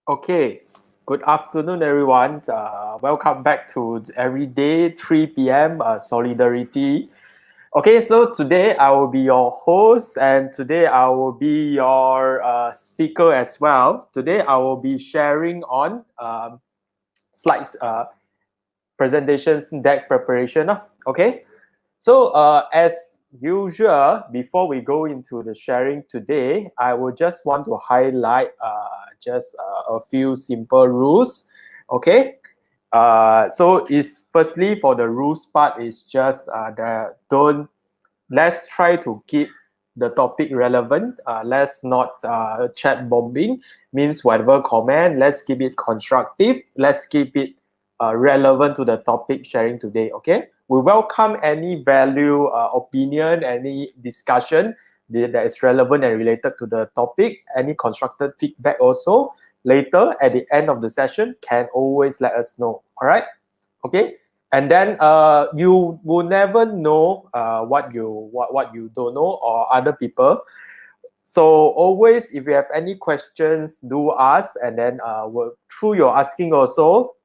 Okay, good afternoon, everyone. Welcome back to Everyday 3 p.m. Solidarity. Okay, so today I will be your host, and today I will be your speaker as well. Today I will be sharing on slides, presentations, deck preparation. Okay, so as usual, before we go into the sharing today, I will just want to highlight just a few simple rules. Okay, so is firstly for the rules part is just the don't let's try to keep the topic relevant. Let's not chat bombing. Means whatever comment, let's keep it constructive. Let's keep it relevant to the topic sharing today. Okay. We welcome any value, opinion, any discussion that is relevant and related to the topic. Any constructed feedback also later at the end of the session can always let us know. All right. Okay, and then you will never know what you don't know or other people. So always, if you have any questions, do ask, and then through your asking also,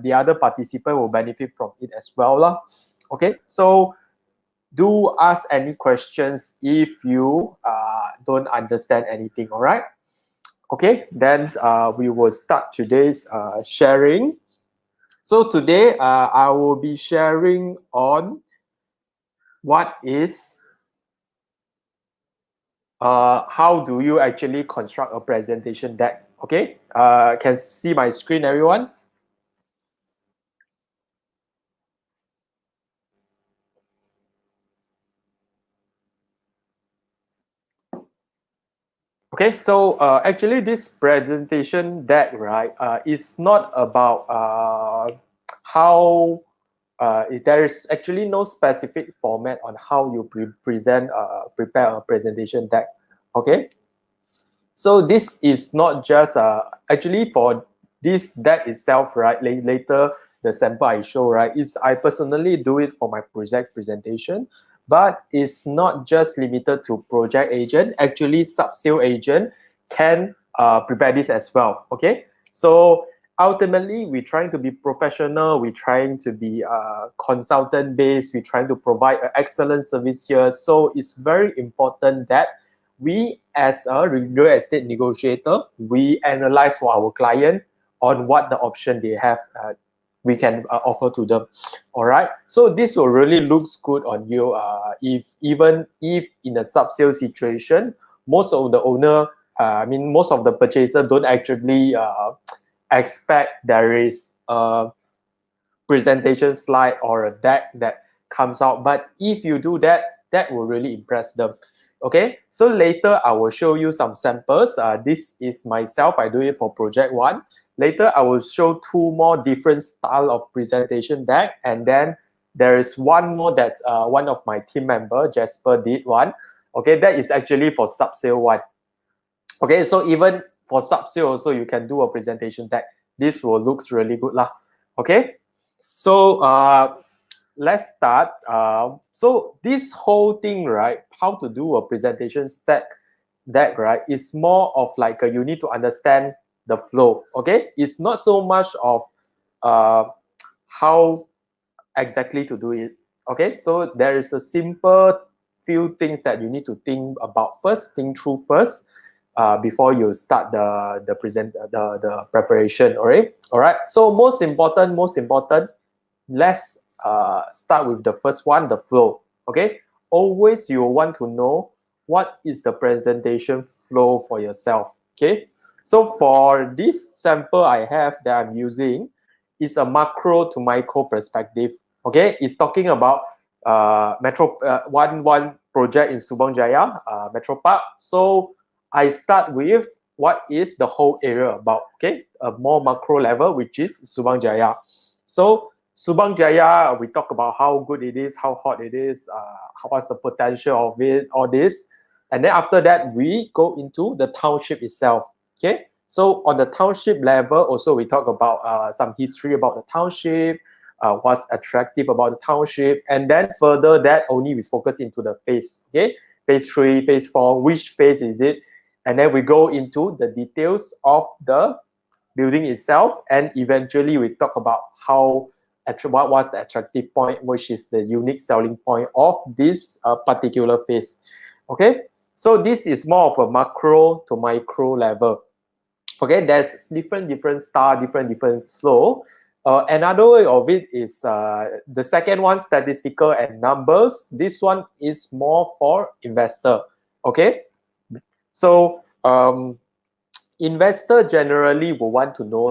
the other participant will benefit from it as well lah. Okay, so do ask any questions if you don't understand anything. All right. Okay, then we will start today's sharing. So today I will be sharing on what is how do you actually construct a presentation deck. Okay, can see my screen, everyone? Okay, so actually this presentation deck, right, is not about how there is actually no specific format on how you prepare a presentation deck. Okay, so this is not just actually for this deck itself, right? Later the sample I show, right, is I personally do it for my project presentation, but it's not just limited to project agent. Actually, sub-sale agent can prepare this as well. Okay, so ultimately we're trying to be professional. We're trying to be consultant based. We're trying to provide an excellent service here. So it's very important that we as a real estate negotiator, we analyze for our client on what the option they have we can offer to them. All right, so this will really looks good on you if even if in a sub-sale situation, most of the owner most of the purchaser don't actually expect there is a presentation slide or a deck that comes out, but if you do that, that will really impress them. Okay, so later I will show you some samples. This is myself, I do it for project one. Later I will show two more different style of presentation deck, and then there is one more that one of my team member Jasper did one. Okay, that is actually for sub-sale one. Okay, so even for sub-sale also you can do a presentation deck. This will looks really good lah. Okay, so let's start. So this whole thing, right? How to do a presentation deck, right? Is more of like you need to understand the flow. Okay, it's not so much of uh, how exactly to do it. Okay, so there is a simple few things that you need to think about first, think through first. Before you start the preparation. All right. So most important, let's start with the first one, the flow. Okay, always you want to know what is the presentation flow for yourself. Okay, so for this sample I have that I'm using is a macro to micro perspective. Okay, it's talking about metro one project in Subang Jaya, Metro Park. So I start with what is the whole area about. Okay, a more macro level, which is Subang Jaya. So Subang Jaya, we talk about how good it is, how hot it is, what's the potential of it, all this. And then after that, we go into the township itself. Okay, so on the township level, also we talk about some history about the township, what's attractive about the township, and then further that only we focus into the phase. Okay, phase 3, phase 4, which phase is it? And then we go into the details of the building itself, and eventually we talk about what was the attractive point, which is the unique selling point of this particular phase. Okay, so this is more of a macro to micro level. Okay, there's different style, different flow. Another way of it is the second one, statistical and numbers. This one is more for investor. Okay, so investor generally will want to know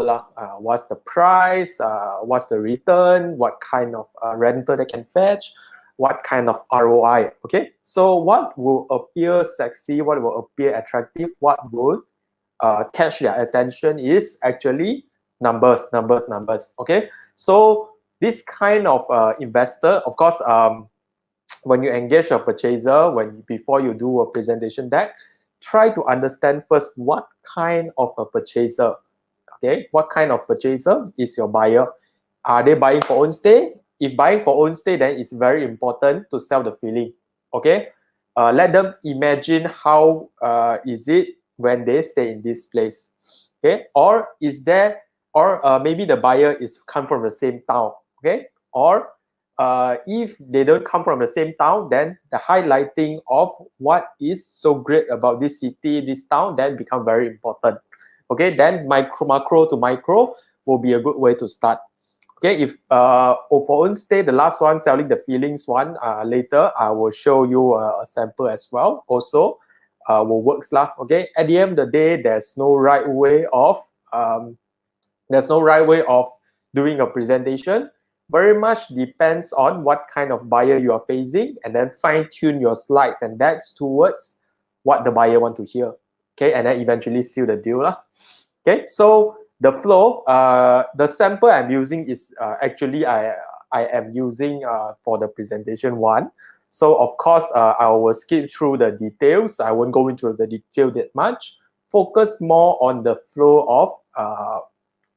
what's the price, what's the return, what kind of rental they can fetch, what kind of ROI. Okay, so what will appear sexy, what will appear attractive, what would catch their attention is actually numbers. Okay, so this kind of investor, of course, when you engage a purchaser, before you do a presentation deck, try to understand first what kind of a purchaser. Okay, what kind of purchaser is your buyer? Are they buying for own stay? If buying for own stay, then it's very important to sell the feeling. Okay, let them imagine how is it when they stay in this place. Okay, or maybe the buyer is come from the same town. Okay, or if they don't come from the same town, then the highlighting of what is so great about this city, this town, then become very important. Okay, then macro to micro will be a good way to start. Okay, if for own stay, the last one, selling the feelings one, later I will show you a sample as well. Also, will works lah. Okay, at the end of the day, there's no right way of doing a presentation. Very much depends on what kind of buyer you are facing, and then fine tune your slides and decks towards what the buyer want to hear. Okay, and then eventually seal the deal lah. Okay, so the flow, the sample I'm using is actually I am using for the presentation one. So of course, I will skip through the details. I won't go into the detail that much. Focus more on the flow of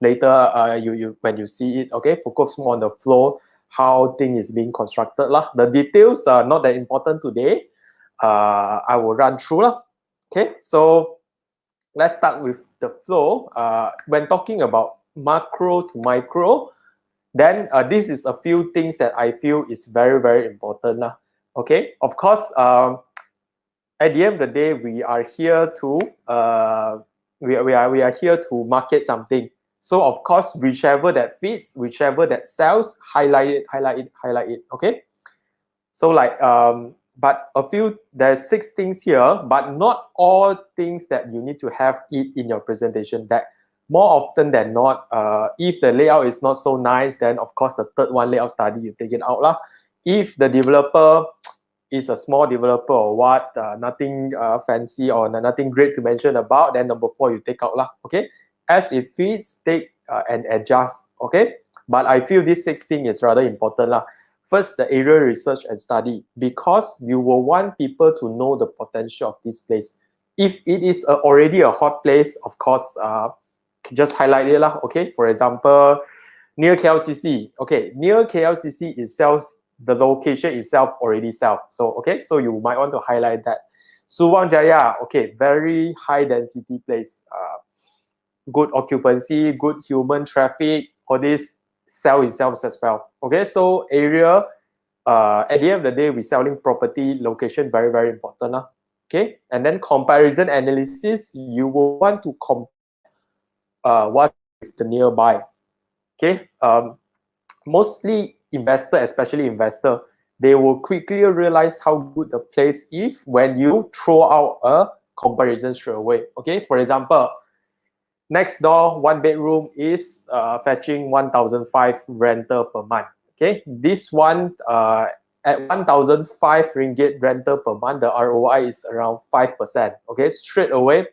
later when you see it. Okay, focus more on the flow, how thing is being constructed lah. The details are not that important today. I will run through lah. Okay, so let's start with the flow. When talking about macro to micro, then this is a few things that I feel is very important lah. Okay, of course, at the end of the day, we are here to we are here to market something. So of course, whichever that fits, whichever that sells, highlight it. Okay, so like but there's 6 things here, but not all things that you need to have it in your presentation deck. More often than not, if the layout is not so nice, then of course the third one, layout study, you take it out lah. If the developer is a small developer or what, nothing fancy or nothing great to mention about, then number 4 you take out lah. Okay, as it fits, take and adjust. Okay, but I feel this 6 thing is rather important lah. First, the area research and study, because you will want people to know the potential of this place. If it is already a hot place, of course, just highlight it lah. Okay, for example, near KLCC. Okay, near KLCC itself, the location itself already sell. So okay, so you might want to highlight that. Subang Jaya, okay, very high density place, good occupancy, good human traffic, all this sell itself as well. Okay, so area, at the end of the day, we're selling property, location, very important lah. Okay, and then comparison analysis, you will want to compare what with the nearby. Okay, mostly investor, especially investor, they will quickly realize how good the place is when you throw out a comparison straight away. Okay, for example, next door 1 bedroom is fetching 1,005 rental per month. Okay, this one at 1,005 ringgit rental per month, the ROI is around 5%. Okay, straight away,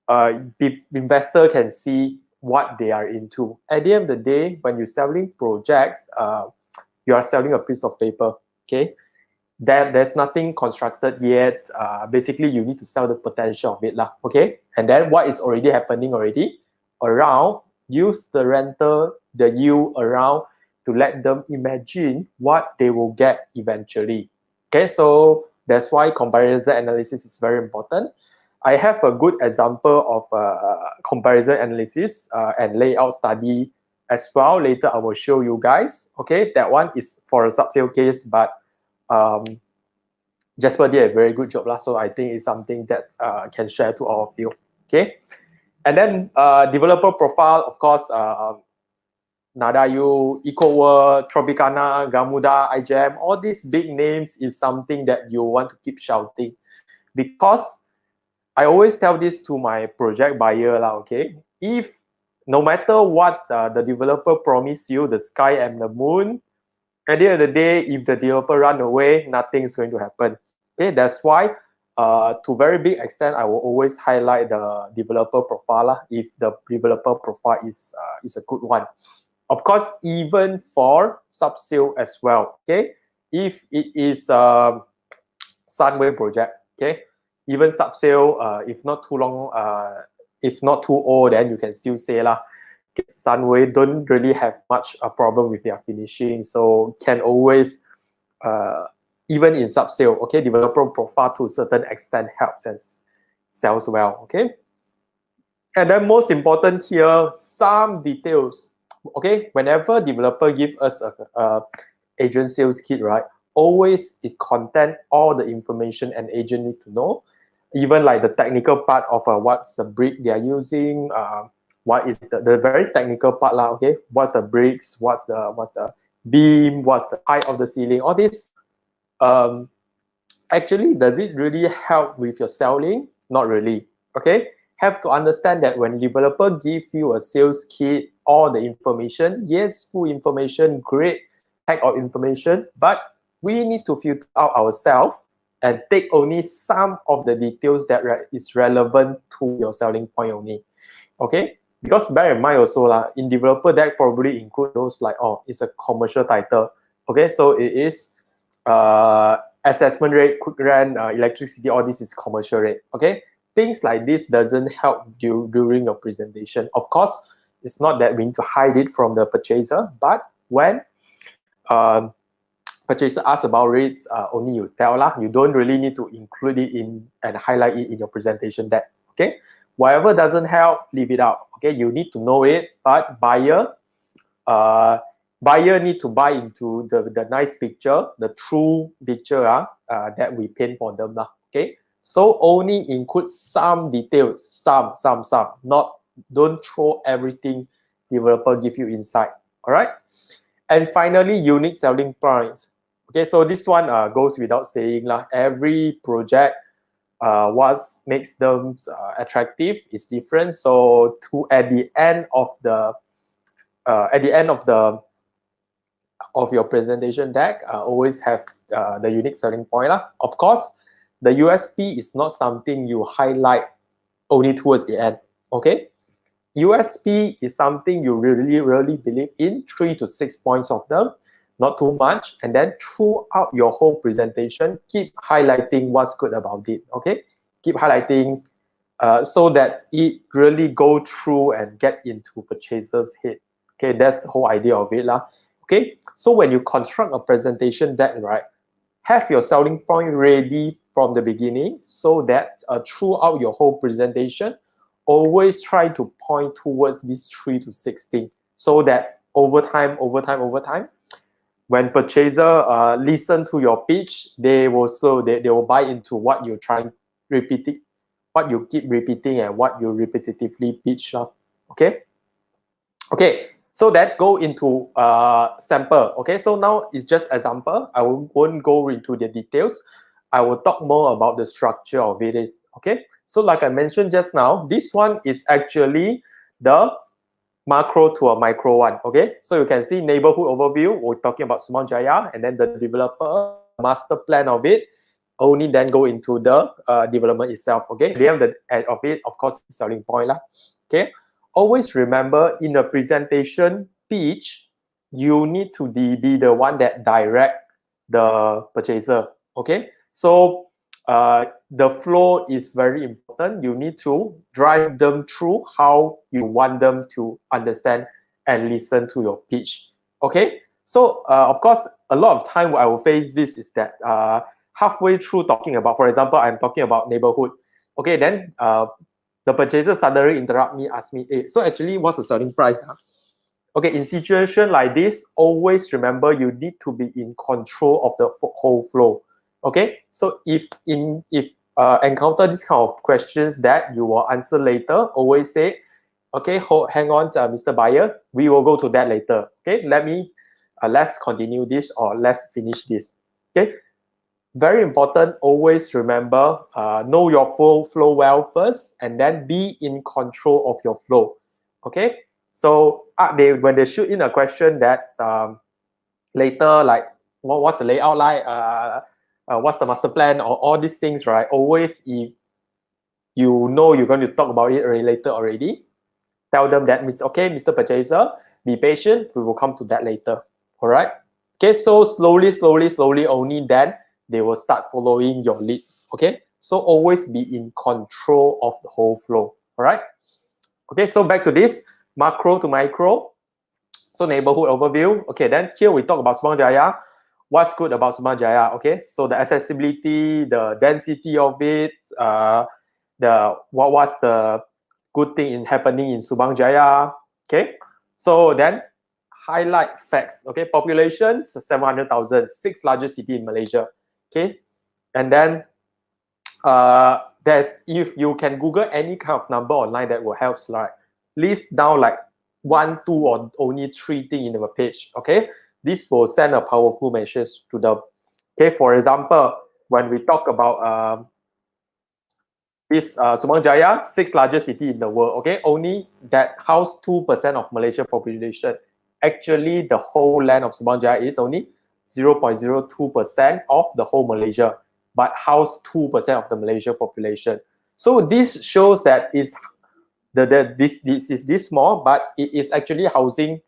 the investor can see what they are into. At the end of the day, when you're selling projects, you are selling a piece of paper. Okay, there's nothing constructed yet. Basically, you need to sell the potential of it lah. Okay, and then what is already happening around, use the rental, the yield around to let them imagine what they will get eventually. Okay, so that's why comparison analysis is very important. I have a good example of comparison analysis and layout study as well. Later, I will show you guys. Okay, that one is for a sub-sale case, but Jasper did a very good job lah. So I think it's something that can share to all of you. Okay, and then developer profile, of course, Nadayu, EcoWorld, Tropicana, Gamuda, iGEM, all these big names is something that you want to keep shouting, because I always tell this to my project buyer lah. Okay, if no matter what the developer promise you, the sky and the moon, at the end of the day, if the developer run away, nothing is going to happen. Okay, that's why to very big extent, I will always highlight the developer profile lah, if the developer profile is a good one. Of course, even for sub-sale as well. Okay, if it is a Sunway project, okay, even sub-sale, if not too long, if not too old, then you can still say lah. Sunway don't really have much a problem with their finishing, so can always, even in sub-sale, okay, developer profile to a certain extent helps and sells well, okay. And then most important here, some details, okay. Whenever developer give us a agent sales kit, right, always it contain all the information an agent need to know, even like the technical part of what's the brick they are using, what is the very technical part lah, okay, what's the bricks, what's the beam, what's the height of the ceiling, all this. Actually, does it really help with your selling? Not really, okay. Have to understand that when developer give you a sales kit, all the information, yes, full information, great type of information, but we need to filter out ourselves and take only some of the details that is relevant to your selling point only, okay. Because bear in mind also lah, in developer deck probably include those like, oh, it's a commercial title, okay, so it is assessment rate, quick rent, electricity, all this is commercial rate, okay. Things like this doesn't help you during your presentation. Of course, it's not that we need to hide it from the purchaser, but when purchaser asks about it, only you tell lah. You don't really need to include it in and highlight it in your presentation deck, okay. Whatever doesn't help, leave it out, okay. You need to know it, but buyer need to buy into the nice picture, the true picture that we paint for them lah, okay. So only include some details, some, not, don't throw everything developer give you inside, all right. And finally, unique selling points, okay. So this one goes without saying lah. Every project, what makes them attractive is different. So at the end of your presentation deck, always have the unique selling point lah. Of course, the USP is not something you highlight only towards the end, okay. USP is something you really believe in, 3 to 6 points of them, not too much, and then throughout your whole presentation, keep highlighting what's good about it, okay. Keep highlighting so that it really go through and get into purchaser's head, okay. That's the whole idea of it lah, okay. So when you construct a presentation deck, right, have your selling point ready from the beginning, so that throughout your whole presentation, always try to point towards these 3 to 6 things, so that over time, when purchaser listen to your pitch, they will buy into what you're trying repeating, what you keep repeating and what you repetitively pitch, okay. Okay, so that go into sample, okay. So now it's just example. I won't go into the details. I will talk more about the structure of it is, okay. So like I mentioned just now, this one is actually the macro to a micro one, okay. So you can see neighborhood overview, we're talking about Sumang Jaya, and then the developer master plan of it, only then go into the development itself, okay. The end of it, of course, selling point lah, okay. Always remember, in the presentation pitch, you need to be the one that direct the purchaser, okay. So the flow is very important. You need to drive them through how you want them to understand and listen to your pitch, okay. So of course, a lot of time I will face this is that halfway through talking about, for example, I'm talking about neighborhood. Okay, then the purchaser suddenly interrupt me, ask me, hey, so actually what's the selling price? Huh? Okay, in situation like this, always remember you need to be in control of the whole flow. Okay, so if encounter this kind of questions that you will answer later, always say, okay, hang on, Mr. Buyer, we will go to that later. Okay, let's continue this or let's finish this. Okay, very important, always remember, know your flow well first and then be in control of your flow. Okay, so when they shoot in a question that later, like what's the layout like, what's the master plan, or all these things, right? Always, if you know you're going to talk about it later already, tell them that, okay, Mr. Purchaser, be patient, we will come to that later. All right, okay, so slowly only then they will start following your leads. Okay, so always be in control of the whole flow. All right, okay, so back to this macro to micro. So neighborhood overview. Okay, then here we talk about Subang Jaya. What's good about Subang Jaya? Okay, so the accessibility, the density of it, what's the good thing in happening in Subang Jaya. Okay, so then highlight facts. Okay, population 700,000, sixth largest city in Malaysia. Okay, and then if you can Google any kind of number online that will help, like list down like 1, 2, or only 3 things in the page. Okay, this will send a powerful message to them. Okay, for example, when we talk about this Subang Jaya, sixth largest city in the world. Okay, only that house 2% of Malaysia population. Actually, the whole land of Subang Jaya is only 0.02% of the whole Malaysia, but house 2% of the Malaysia population. So this shows that this is this small, but it is actually housing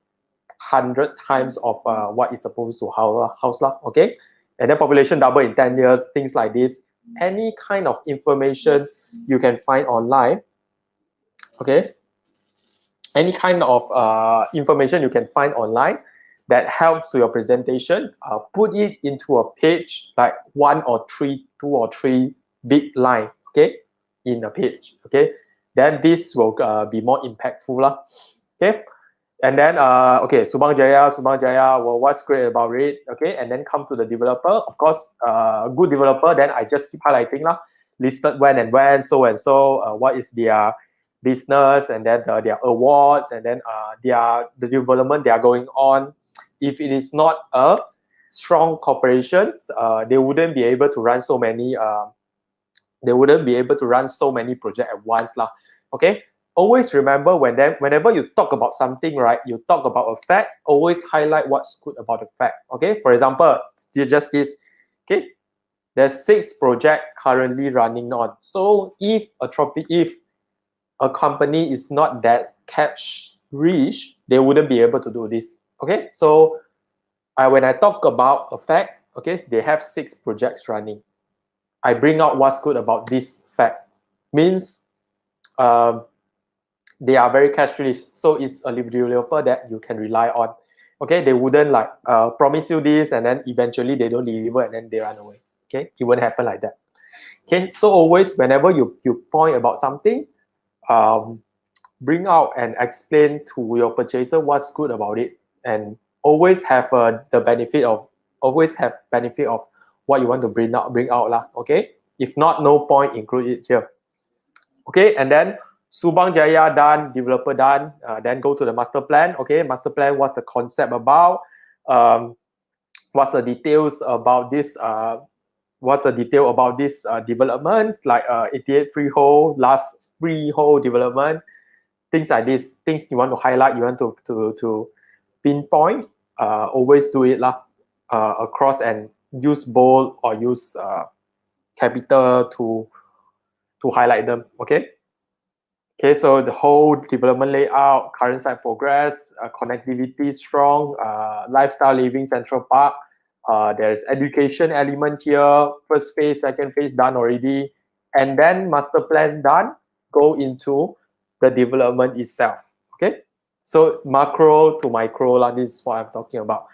100 times of what is supposed to house lah. Okay, and then population double in 10 years, things like this. Any kind of information you can find online. Okay, any kind of information you can find online that helps to your presentation, put it into a page like 2 or 3 big line. Okay, in a page. Okay, then this will be more impactful lah. Okay, and then okay, Subang Jaya, well, what's great about it? Okay, and then come to the developer. Of course, good developer, then I just keep highlighting lah, listed when and when, so and so, what is their business, and then their awards, and then the development they are going on. If it is not a strong corporation, they wouldn't be able to run so many projects at once lah. Okay, always remember whenever you talk about something, right, you talk about a fact, always highlight what's good about the fact. Okay, for example, just this. Okay, there's 6 projects currently running on. So if a company is not that cash rich, they wouldn't be able to do this. Okay, so when I talk about a fact, okay, they have 6 projects running. I bring out what's good about this fact. Means they are very cash rich, so it's a developer that you can rely on. Okay, they wouldn't like promise you this and then eventually they don't deliver and then they run away. Okay, it won't happen like that. Okay, so always whenever you point about something, bring out and explain to your purchaser what's good about it, and always have the benefit of what you want to bring out lah. Okay, if not, no point include it here. Okay, and then Subang Jaya done, developer done, then go to the master plan. Okay, master plan, what's the concept about? What's the details about this? What's the detail about this development? Like 88 freehold, last freehold development, things like this. Things you want to highlight, you want to pinpoint. Always do it lah. Across and use bold or use capital to highlight them. Okay. Okay, so the whole development layout, current site progress, connectivity strong, lifestyle living Central Park. There's education element here. First phase, second phase done already, and then master plan done. Go into the development itself. Okay, so macro to micro, like this is what I'm talking about.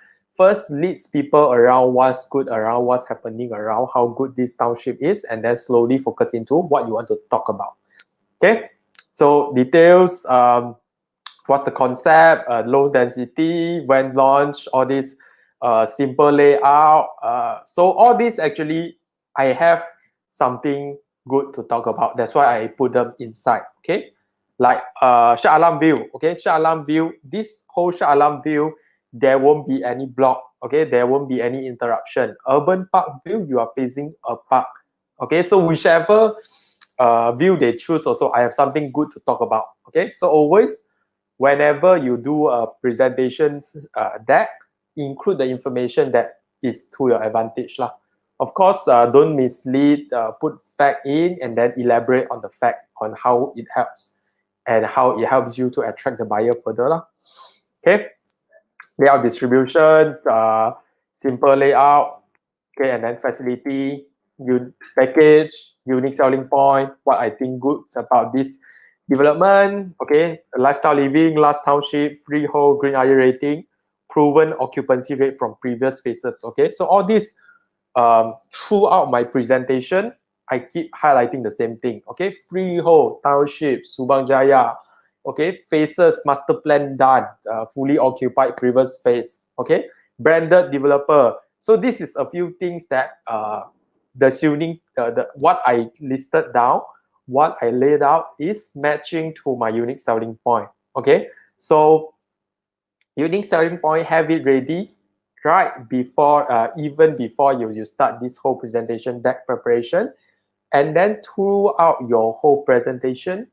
first leads people around what's good around, what's happening around, how good this township is, and then slowly focus into what you want to talk about. Okay, so details, what's the concept, low density, when launched, all this, simple layout. So all this actually, I have something good to talk about. That's why I put them inside. Okay, like Shah Alam view. Okay, Shah Alam view. This whole Shah Alam view, there won't be any block. Okay, there won't be any interruption. Urban park view, you are facing a park. Okay, so whichever view they choose, also I have something good to talk about. Okay, so always whenever you do a presentation deck, include the information that is to your advantage lah. Of course, don't mislead, put fact in and then elaborate on the fact on how it helps and how it helps you to attract the buyer further lah. Okay, layout distribution, simple layout, okay, and then facility, package, unique selling point, what I think good about this development, okay, lifestyle living, last township, freehold, green area rating, proven occupancy rate from previous phases, okay. So all this, throughout my presentation, I keep highlighting the same thing, okay. Freehold, township, Subang Jaya, okay, phases, master plan done, fully occupied previous phase, okay, branded developer. So this is a few things that what I listed down, what I laid out is matching to my unique selling point. Okay, so unique selling point, have it ready right before, even before you start this whole presentation deck preparation, and then throughout your whole presentation,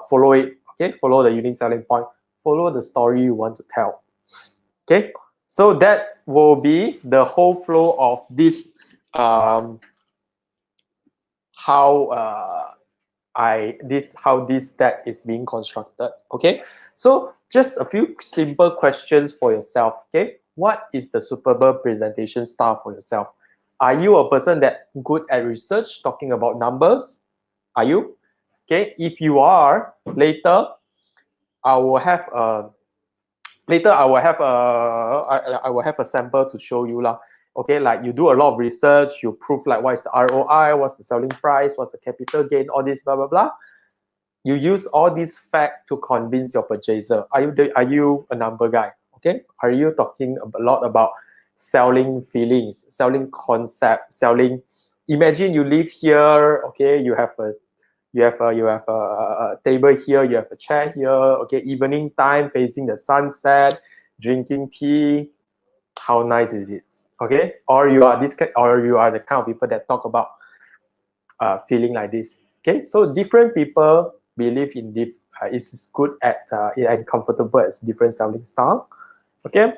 follow it. Okay, follow the unique selling point, follow the story you want to tell. Okay, so that will be the whole flow of this. How this deck is being constructed. Okay, so just a few simple questions for yourself. Okay, what is the superb presentation style for yourself? Are you a person that good at research, talking about numbers? Are you? Okay, if you are, later I will have a sample to show you lah. Okay, like you do a lot of research, you prove like what is the ROI, what's the selling price, what's the capital gain, all this blah blah blah. You use all these facts to convince your purchaser. Are you a number guy? Okay, are you talking a lot about selling feelings, selling concept, selling? Imagine you live here. Okay, you have a table here, you have a chair here. Okay, evening time facing the sunset, drinking tea. How nice is it? Okay, or you are the kind of people that talk about feeling like this. Okay, so different people believe in is good at and comfortable as different selling style. Okay,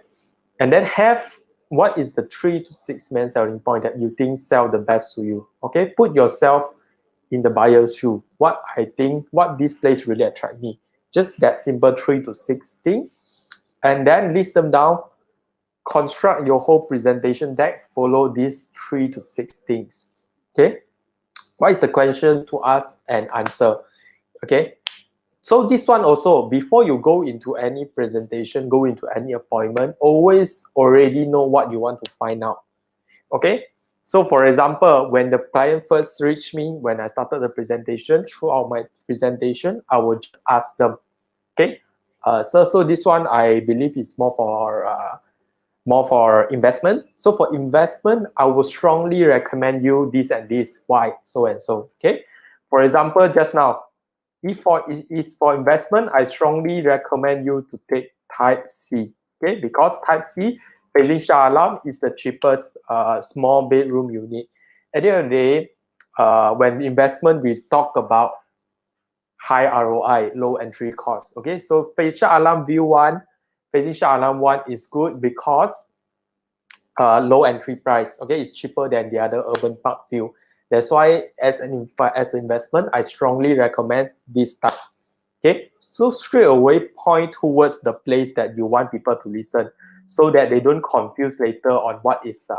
and then have what is the 3 to 6 main selling point that you think sell the best to you. Okay, put yourself in the buyer's shoe. What this place really attract me. Just that simple 3 to 6 thing, and then list them down. Construct your whole presentation deck. Follow these 3 to 6 things. Okay, what is the question to ask and answer? Okay, so this one also, before you go into any presentation, go into any appointment, always already know what you want to find out. Okay, so for example, when the client first reached me, when I started the presentation, throughout my presentation, I would just ask them, okay, so this one I believe is more for investment. So for investment, I would strongly recommend you this and this. Why? So and so. Okay, for example, just now, if it's for investment, I strongly recommend you to take Type C. Okay, because Type C facing Shah Alam is the cheapest small bedroom unit. At the end of the day, when investment, we talk about high ROI, low entry cost. Okay, so facing Shah Alam View 1, facing Shah Alam 1 is good because low entry price. Okay, it's cheaper than the other urban park view. That's why as an investment, I strongly recommend this type. Okay, so straight away point towards the place that you want people to listen, so that they don't confuse later on what is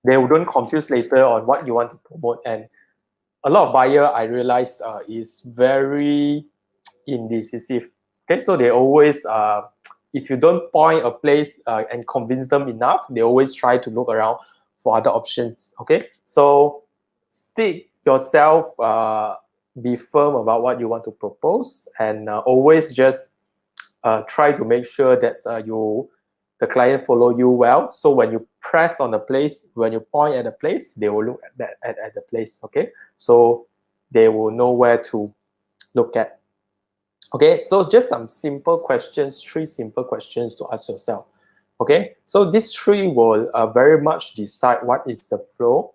they don't confuse later on what you want to promote. And a lot of buyer, I realize, is very indecisive. Okay, so they always if you don't point a place and convince them enough, they always try to look around for other options. Okay, so stick yourself, be firm about what you want to propose, and always just try to make sure that the client follow you well. So when you press on the place, when you point at the place, they will look at the place. Okay, so they will know where to look at. Okay, so just some simple questions, 3 simple questions to ask yourself. Okay, so these 3 will very much decide what is the flow,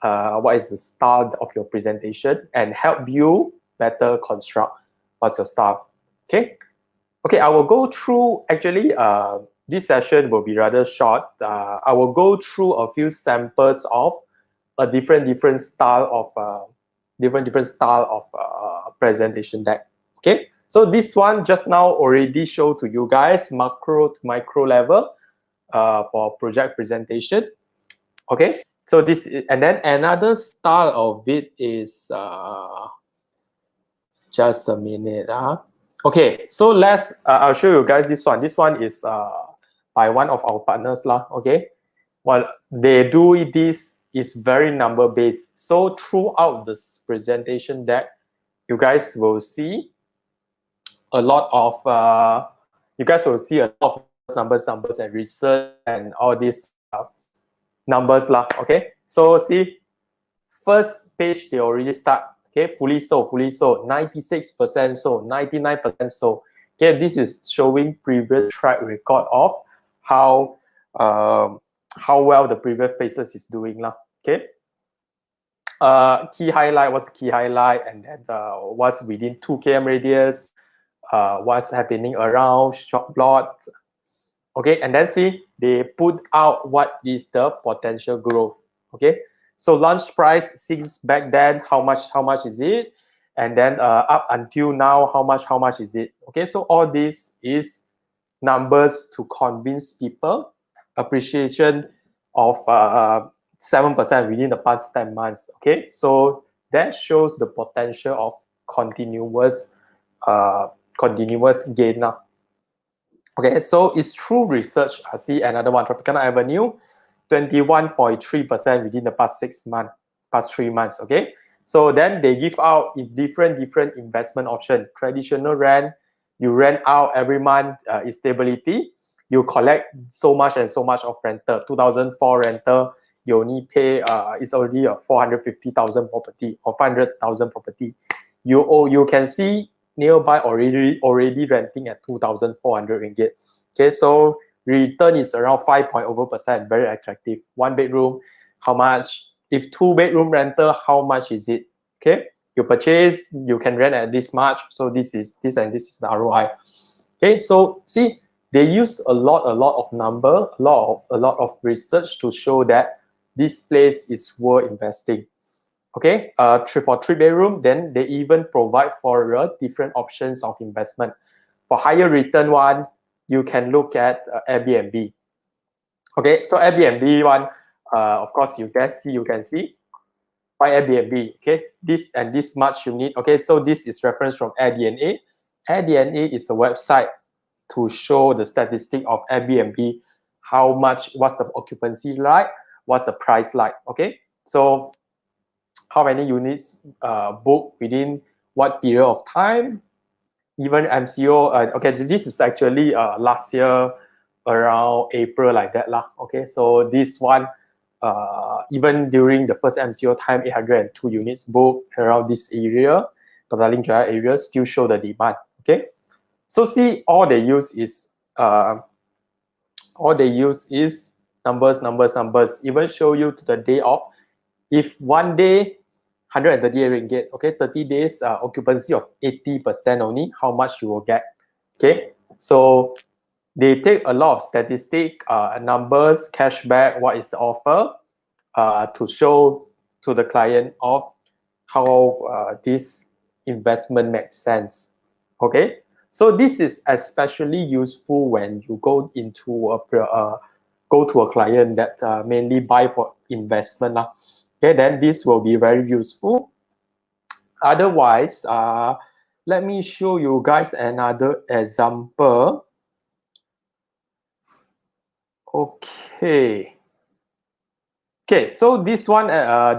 what is the style of your presentation, and help you better construct what's your style. Okay, okay, I will go through, actually, this session will be rather short. I will go through a few samples of a different style of presentation deck. Okay, so this one just now already showed to you guys macro to micro level for project presentation. Okay, so this is, and then another style of it is just a minute. Okay, so let's I'll show you guys this one. This one is by one of our partners lah. Okay, well, they do this is very number based. So throughout this presentation deck, you guys will see a lot of numbers and research and all these numbers lah. Okay, so see, first page they already start. Okay, fully sold, 96% sold, 99% sold. Okay, this is showing previous track record of how well the previous phases is doing lah. Okay, key highlight, what's the key highlight, and then what's within 2 km radius, what's happening around shop plot. Okay, and then see, they put out what is the potential growth. Okay, so launch price 6 back then, how much is it, and then up until now, how much is it. Okay, so all this is numbers to convince people appreciation of 7% within the past 10 months. Okay, so that shows the potential of continuous gain now. Okay, so it's through research. I see another one, Tropicana Avenue, 21.3% within the past 3 months. Okay, so then they give out different investment option. Traditional rent, you rent out every month, is stability. You collect so much and so much of rental. 2004 rental, you only pay it's already a 450,000 property or 500,000 property. You can see nearby already renting at 2,400 ringgit. Okay, so return is around 5%, very attractive. 1 bedroom, how much? If 2 bedroom rental, how much is it? Okay, you purchase, you can rent at this much. So this is the ROI. Okay, so see, they use a lot of number, a lot of research to show that this place is worth investing. Okay, for 3 bedroom, then they even provide for different options of investment. For higher return one, you can look at Airbnb. Okay, so Airbnb one, of course, you can see by Airbnb. Okay, this and this much you need. Okay, so this is reference from AirDNA. AirDNA is a website to show the statistic of Airbnb, what's the occupancy like, what's the price like. Okay, so how many units booked within what period of time, even MCO. Okay, this is actually last year around April like that lah. Okay, so this one even during the first MCO time, 802 units booked around this area, Petaling Jaya area, still show the demand. Okay, so see, all they use is numbers. Even show you to the day of. If one day 138 ringgit, okay, 30 days occupancy of 80% only, how much you will get. Okay, so they take a lot of statistic numbers, cashback, what is the offer, to show to the client of how this investment makes sense. Okay, so this is especially useful when you go into a client that mainly buy for investment. Okay, then this will be very useful. Otherwise, let me show you guys another example. Okay. Okay, so this one,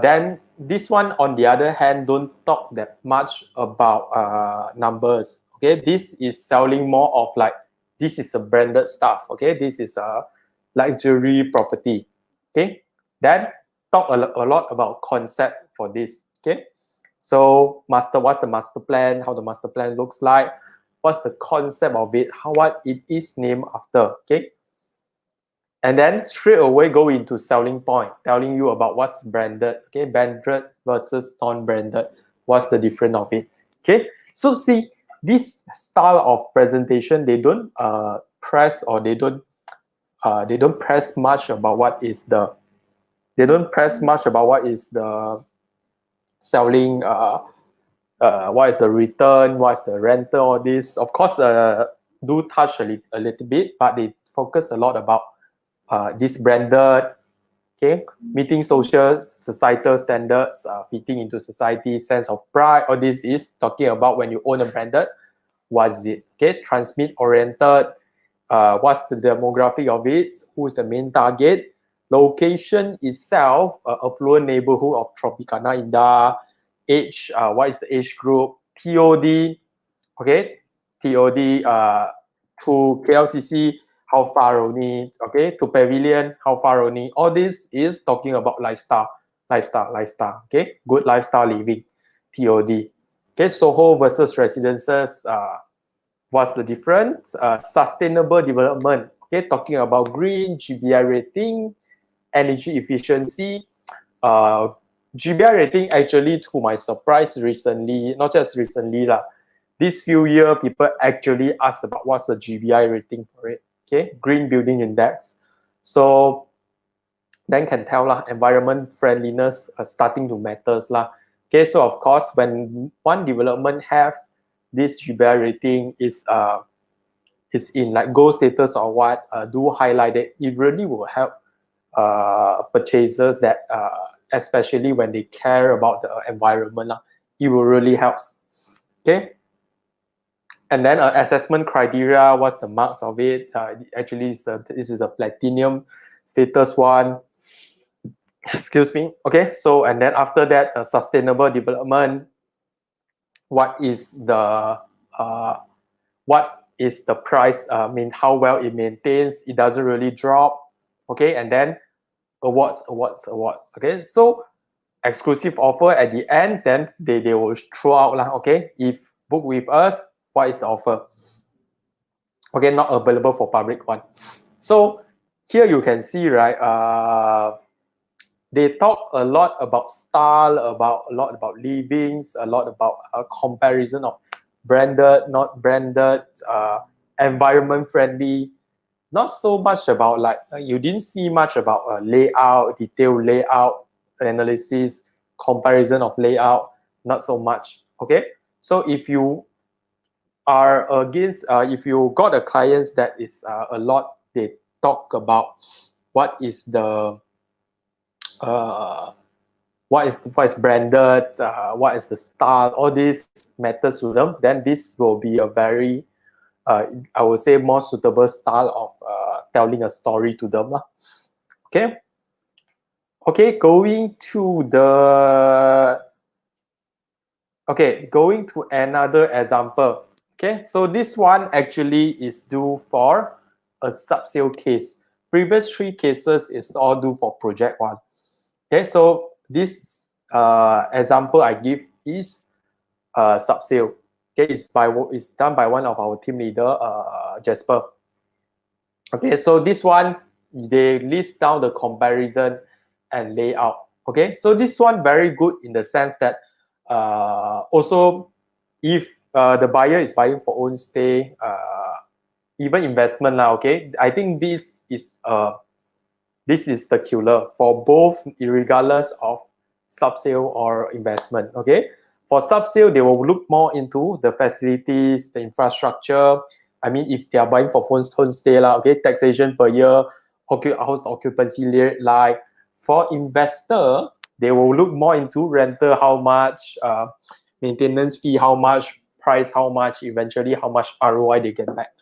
then this one on the other hand, don't talk that much about numbers. Okay, this is selling more of like, this is a branded stuff. Okay, this is a luxury property. Okay, then talk a lot about concept for this. Okay, so what's the master plan, how the master plan looks like, what's the concept of it, how what it is named after. Okay, and then straight away go into selling point, telling you about what's branded, okay, branded versus non-branded, what's the difference of it. Okay, so see, this style of presentation, they don't press, or they don't press much about what is the, they don't press much about what is the selling, what is the return, what's the rental, all this. Of course, do touch a little bit, but they focus a lot about this branded, okay, meeting social societal standards, fitting into society, sense of pride. All this is talking about when you own a branded, what's it? Okay, transmit oriented, what's the demographic of it, who's the main target, location itself, affluent neighborhood of Tropicana Indah, age, what is the age group, TOD, okay, TOD to KLCC, how far only, okay, to Pavilion, how far only. All this is talking about lifestyle, okay, good lifestyle living, TOD. Okay, Soho versus residences, what's the difference? Sustainable development, okay, talking about green, GBI rating, energy efficiency. GBI rating, actually, to my surprise, recently, not just recently, this few years, people actually ask about what's the GBI rating for it. Okay, Green Building Index. So then can tell environment friendliness starting to matters Okay, so of course, when one development have this GBI rating is in like gold status or what, do highlight it. It really will help purchasers that especially when they care about the environment, it will really helps. Okay. And then assessment criteria, what's the marks of it? Actually, this is a platinum status one. Excuse me. Okay, so and then after that, sustainable development. What is the price? I mean, how well it maintains. It doesn't really drop. Okay, and then awards. Okay, so exclusive offer at the end. Then they will throw out okay, if book with us, what is the offer? Okay, not available for public one. So here you can see, right, they talk a lot about style, a lot about livings, a lot about comparison of branded, not branded, environment friendly. Not so much about you didn't see much about layout, detailed layout analysis, comparison of layout, not so much. Okay, so if you are against, if you got a clients that is a lot, they talk about what is the what is branded, what is the style, all these matters to them, then this will be a very I would say more suitable style of telling a story to them. Okay. Okay, going to another example. Okay, so this one actually is due for a sub-sale case. Previous 3 cases is all due for project 1. Okay, so this example I give is sub-sale. Okay, it's done by one of our team leader, Jasper. Okay, so this one, they list down the comparison and layout. Okay, so this one very good in the sense that also if the buyer is buying for own stay, even investment okay, I think this is the killer for both, regardless of sub-sale or investment. Okay, for sub-sale, they will look more into the facilities, the infrastructure. I mean, if they are buying for home stay, okay, taxation per year, house occupancy rate. Like for investor, they will look more into rental, how much, maintenance fee, how much, price, how much, eventually how much ROI they get back.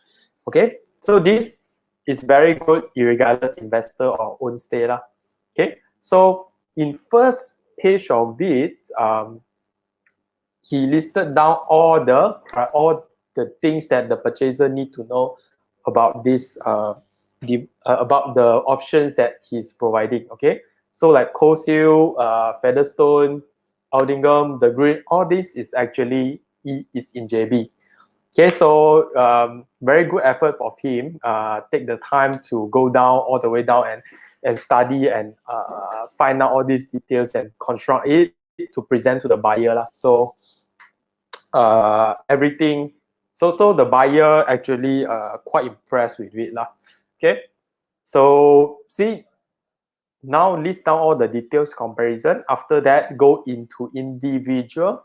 Okay, so this is very good regardless investor or own stay lah. Okay, so in first page of it, he listed down all the things that the purchaser need to know about this about the options that he's providing. Okay, so like Coles Hill, Featherstone, Aldingham, the Green, all this is actually is in JB. Okay, so very good effort of him. Take the time to go down all the way down and study and find out all these details and construct it to present to the buyer lah. So everything. So the buyer actually quite impressed with it lah. Okay, so see now list down all the details comparison. After that, go into individual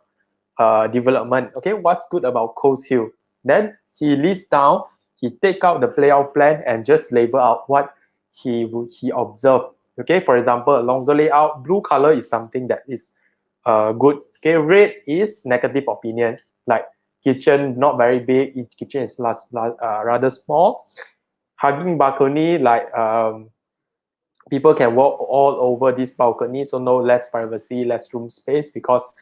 development. Okay, what's good about Coles Hill? Then he lists down, he take out the layout plan and just label out what he observed. Okay, for example, a longer layout, blue color is something that is good. Okay, red is negative opinion, like kitchen not very big, kitchen is rather small. Hugging balcony, like people can walk all over this balcony, so no less privacy, less room space because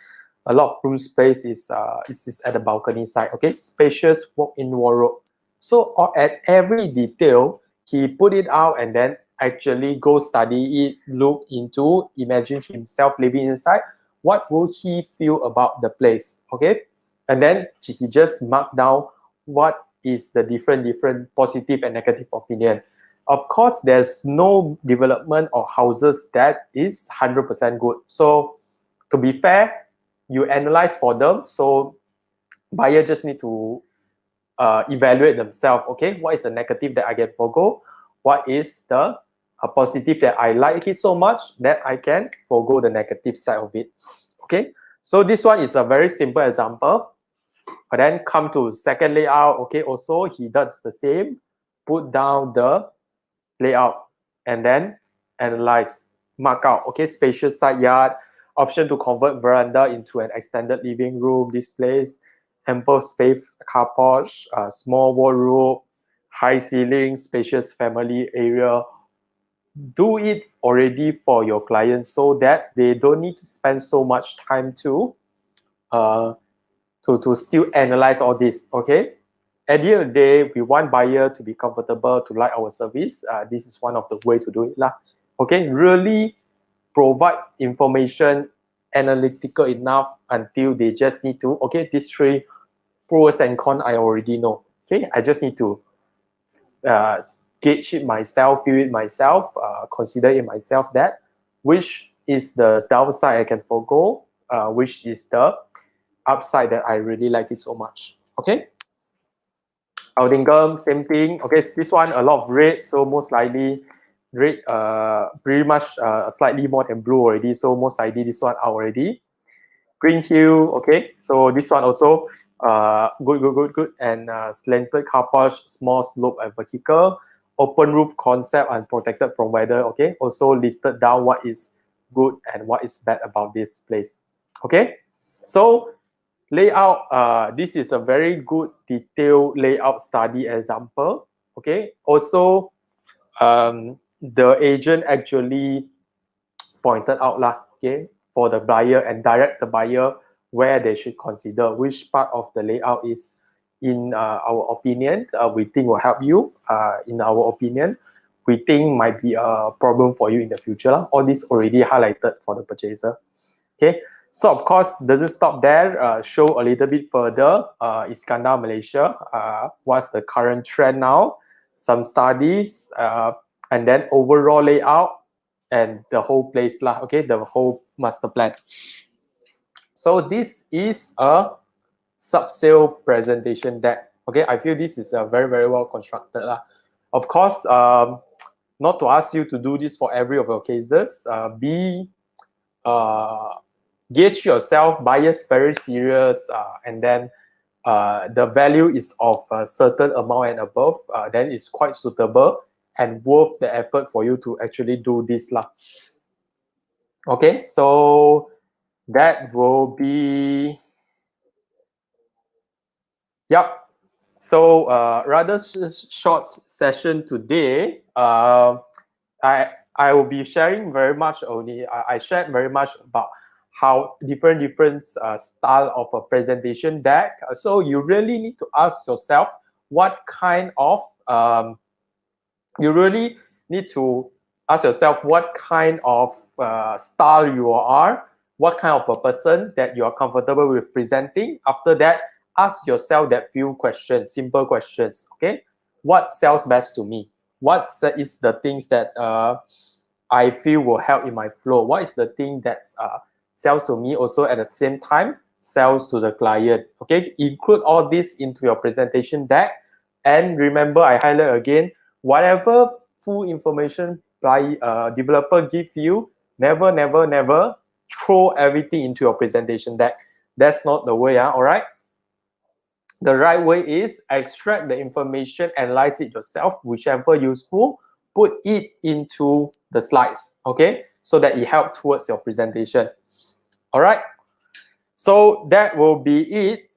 a lot of room space is at the balcony side. Okay, spacious walk-in wardrobe. So at every detail, he put it out and then actually go study it, look into, imagine himself living inside. What will he feel about the place? Okay, and then he just marked down what is the different positive and negative opinion. Of course, there's no development or houses that is 100% good. So to be fair, you analyze for them. So buyer just need to evaluate themselves. Okay, what is the negative that I can forgo? What is the positive that I like it so much that I can forgo the negative side of it? Okay, so this one is a very simple example. But then come to second layout. Okay, also he does the same. Put down the layout and then analyze, mark out. Okay, spacious side yard, option to convert veranda into an extended living room, displays, ample space, car porch, small wardrobe, high ceiling, spacious family area. Do it already for your clients so that they don't need to spend so much time to still analyze all this. Okay, at the end of the day, we want buyer to be comfortable, to like our service. This is one of the way to do it lah. Okay, really provide information analytical enough until they just need to, okay, these three pros and cons I already know. Okay, I just need to gauge it myself, feel it myself, consider it myself that which is the downside I can forego, which is the upside that I really like it so much. Okay. Aldingham, same thing. Okay, this one a lot of red, so most likely red pretty much slightly more than blue already, so most likely this one out already. Green Hill, okay, so this one also good. And slanted car porch, small slope and vehicle, open roof concept and protected from weather. Okay, also listed down what is good and what is bad about this place. Okay, so layout, this is a very good detailed layout study example. Okay, also the agent actually pointed out lah, okay, for the buyer and direct the buyer where they should consider which part of the layout is in our opinion we think will help you, in our opinion we think might be a problem for you in the future lah. All this already highlighted for the purchaser. Okay, so of course doesn't stop there. Show a little bit further. Iskandar Malaysia, what's the current trend now, some studies, and then overall layout and the whole place lah. Okay, the whole master plan. So this is a sub-sale presentation deck. Okay, I feel this is a very well constructed lah. Of course, not to ask you to do this for every of your cases. Gauge yourself, buyers very serious, and then the value is of a certain amount and above, then it's quite suitable and worth the effort for you to actually do this lah. Okay, so that will be, yep. So rather short session today. I will be sharing very much only. I shared very much about how different style of a presentation deck. So you really need to ask yourself what kind of you really need to ask yourself what kind of style you are, what kind of a person that you are comfortable with presenting. After that, ask yourself that few questions, simple questions. Okay, what sells best to me? What is the things that I feel will help in my flow? What is the thing that sells to me also at the same time sells to the client? Okay, include all this into your presentation deck. And remember, I highlight again, whatever full information by developer give you, never throw everything into your presentation deck. That's not the way, all right? The right way is extract the information, analyze it yourself, whichever useful, put it into the slides, okay? So that it helps towards your presentation. All right? So that will be it.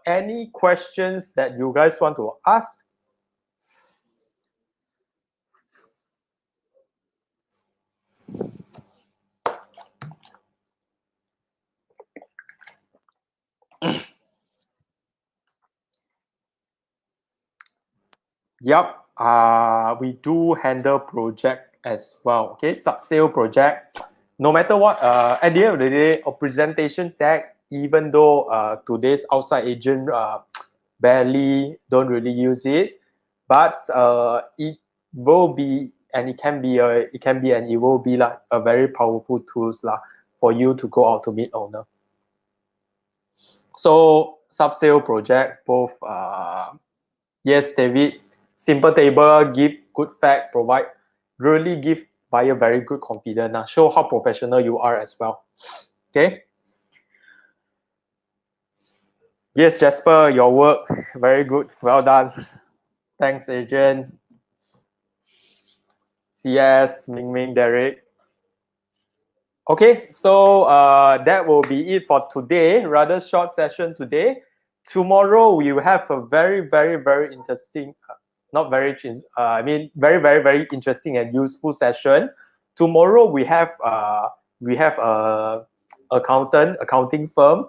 Any questions that you guys want to ask? Yep, we do handle project as well. Okay, sub-sale project. No matter what, at the end of the day, a presentation deck, even though today's outside agent barely don't really use it, but it will be and it can be and it will be like a very powerful tools for you to go out to meet owner. So sub-sale project, both yes, David. Simple table, give good fact, provide, really give buyer very good confidence. Show how professional you are as well. Okay. Yes, Jasper, your work, very good. Well done. Thanks, Adrian. CS, Ming Ming, Derek. Okay, so that will be it for today. Rather short session today. Tomorrow we will have a very interesting, not very, I mean very interesting and useful session. Tomorrow we have a accounting firm.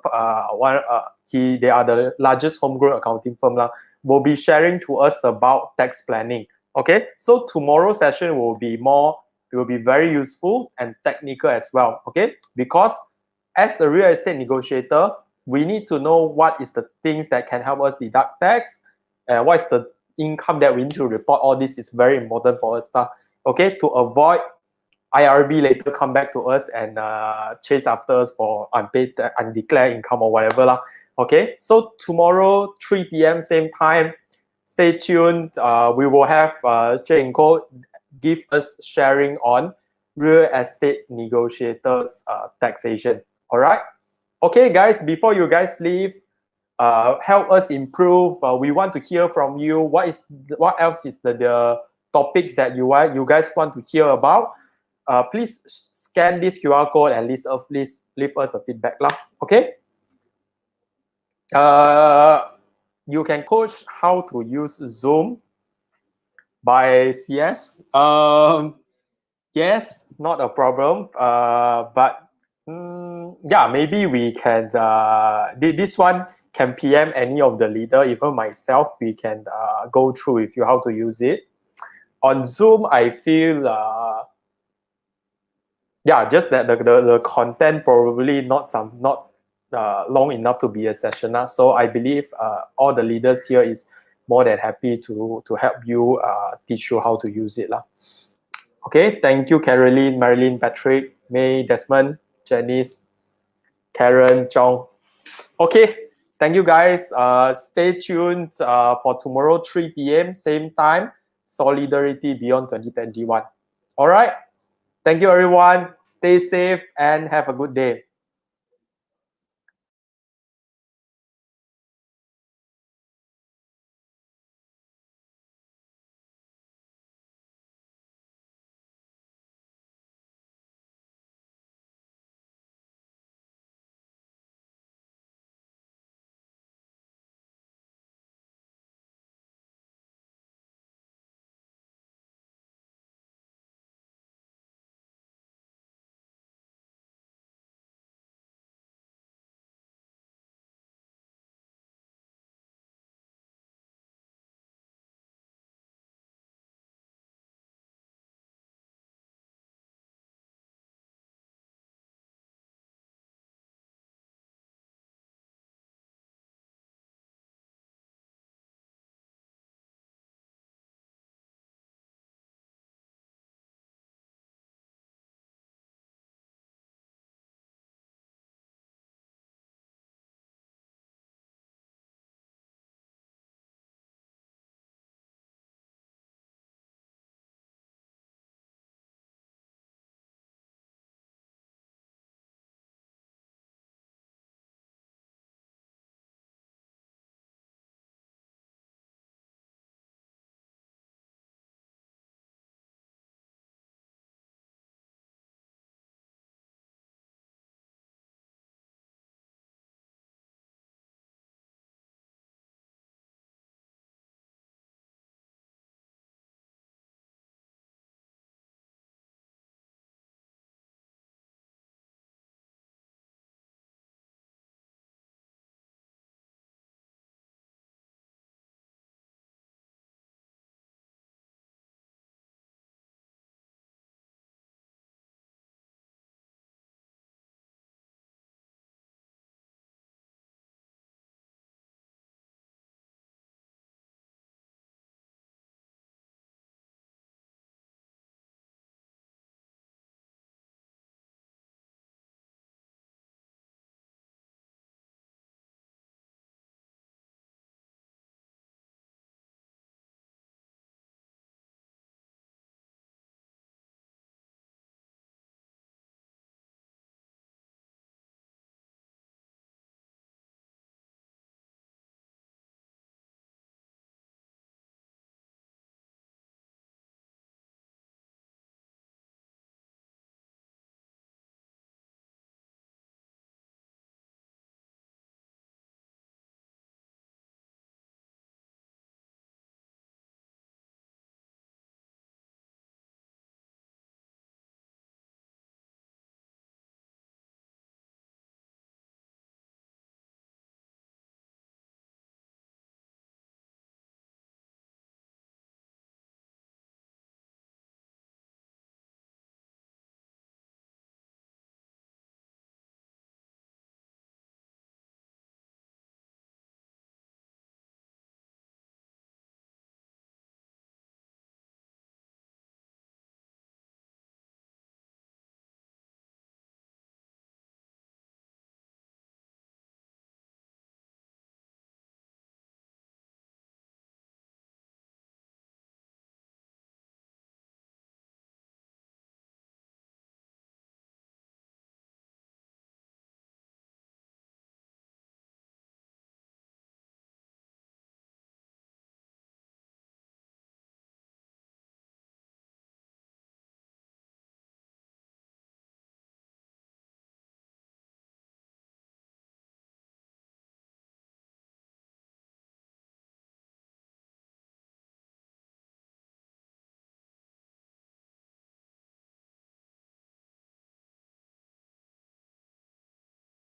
They are the largest homegrown accounting firm will be sharing to us about tax planning. Okay, so tomorrow's session will be more. It will be very useful and technical as well. Okay, because as a real estate negotiator, we need to know what is the things that can help us deduct tax, what is the income that we need to report. All this is very important for us. Okay, to avoid IRB later come back to us and chase after us for unpaid, undeclared income or whatever. Okay, so tomorrow, 3 p.m. same time, stay tuned. We will have Jane Ko give us sharing on real estate negotiators taxation. All right. Okay, guys, before you guys leave, help us improve. We want to hear from you. What else is the topics that you guys want to hear about? Please scan this QR code and leave us a feedback lah. Okay. You can coach how to use Zoom by CS. Yes, not a problem. But yeah, maybe we can. This one can PM any of the leader, even myself. We can go through with you how to use it. On Zoom, I feel yeah, just that the content probably not long enough to be a session. So I believe all the leaders here is more than happy to help you teach you how to use it. Okay, thank you, Caroline, Marilyn, Patrick, May, Desmond, Janice, Karen, Chong. Okay, thank you guys. Stay tuned for tomorrow, 3 p.m. same time, Solidarity Beyond 2021. All right. Thank you, everyone. Stay safe and have a good day.